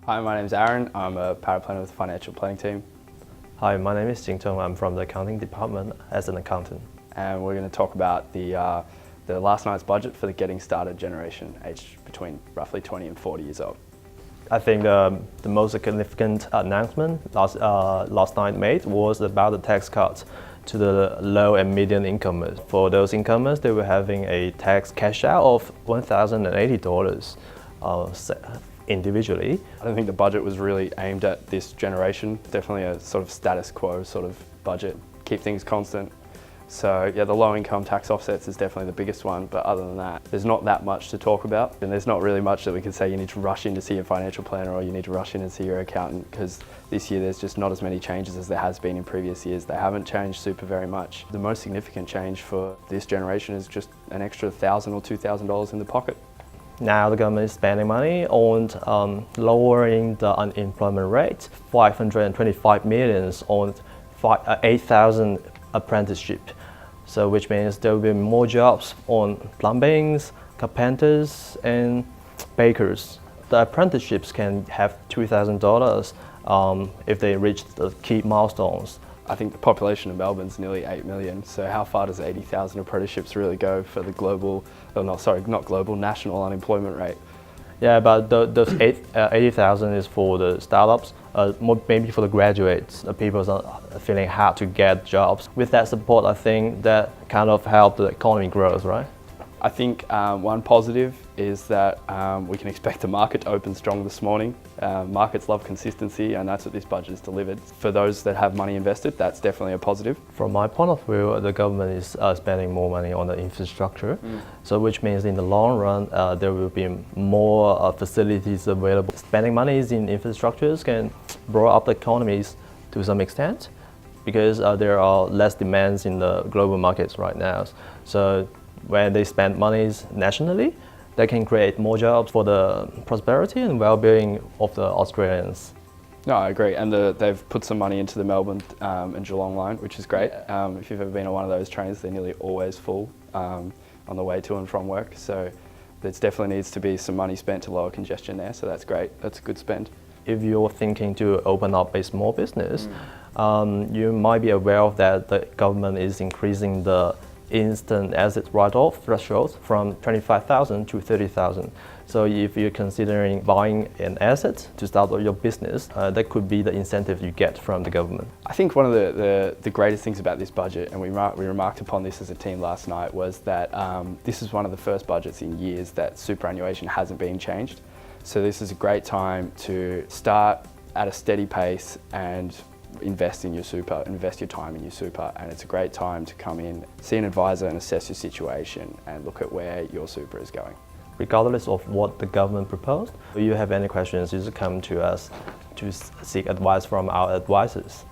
Hi, my name is Aaron. I'm a paraplanner with the financial planning team, Hi, my name is Jing Tong. I'm from the accounting department as an accountant. and we're going to talk about the last night's budget for the getting started generation, aged between roughly 20 and 40 years old. I think the most significant announcement last night made was about the tax cuts to the low and medium incomers. For those incomers, they were having a tax cash out of $1,080 individually. I don't think the budget was really aimed at this generation. Definitely a sort of status quo sort of budget, keep things constant. So yeah, the low income tax offsets is definitely the biggest one, but other than that, there's not that much to talk about. And there's not really much that we can say you need to rush in to see your financial planner or you need to rush in and see your accountant, because this year there's just not as many changes as there has been in previous years. They haven't changed super very much. The most significant change for this generation is just an extra $1,000 or $2,000 in the pocket. Now the government is spending money on lowering the unemployment rate, 525 million on 8,000 apprenticeships. So which means there will be more jobs on plumbings, carpenters and bakers. The apprenticeships can have $2,000 if they reach the key milestones. I think the population of Melbourne's nearly 8 million, so how far does 80,000 apprenticeships really go for the national unemployment rate? Yeah, but those 80,000 is for the startups, maybe for the graduates. People are feeling hard to get jobs. With that support, I think that kind of helped the economy growth, right? I think one positive is that we can expect the market to open strong this morning. Markets love consistency, and that's what this budget has delivered. For those that have money invested, that's definitely a positive. From my point of view, the government is spending more money on the infrastructure, so which means in the long run there will be more facilities available. Spending money in infrastructures can blow up the economies to some extent, because there are less demands in the global markets right now. So when they spend monies nationally, they can create more jobs for the prosperity and well-being of the Australians. No, I agree, and they've put some money into the Melbourne and Geelong line, which is great. If you've ever been on one of those trains, they're nearly always full on the way to and from work, so there definitely needs to be some money spent to lower congestion there, so that's great, that's a good spend. If you're thinking to open up a small business, you might be aware of that the government is increasing the instant asset write-off threshold from 25,000 to 30,000. So if you're considering buying an asset to start your business, that could be the incentive you get from the government. I think one of the greatest things about this budget, and we remarked upon this as a team last night, was that this is one of the first budgets in years that superannuation hasn't been changed. So this is a great time to start at a steady pace and invest in your super, invest your time in your super, and it's a great time to come in, see an advisor and assess your situation and look at where your super is going. Regardless of what the government proposed, if you have any questions, you just come to us to seek advice from our advisors.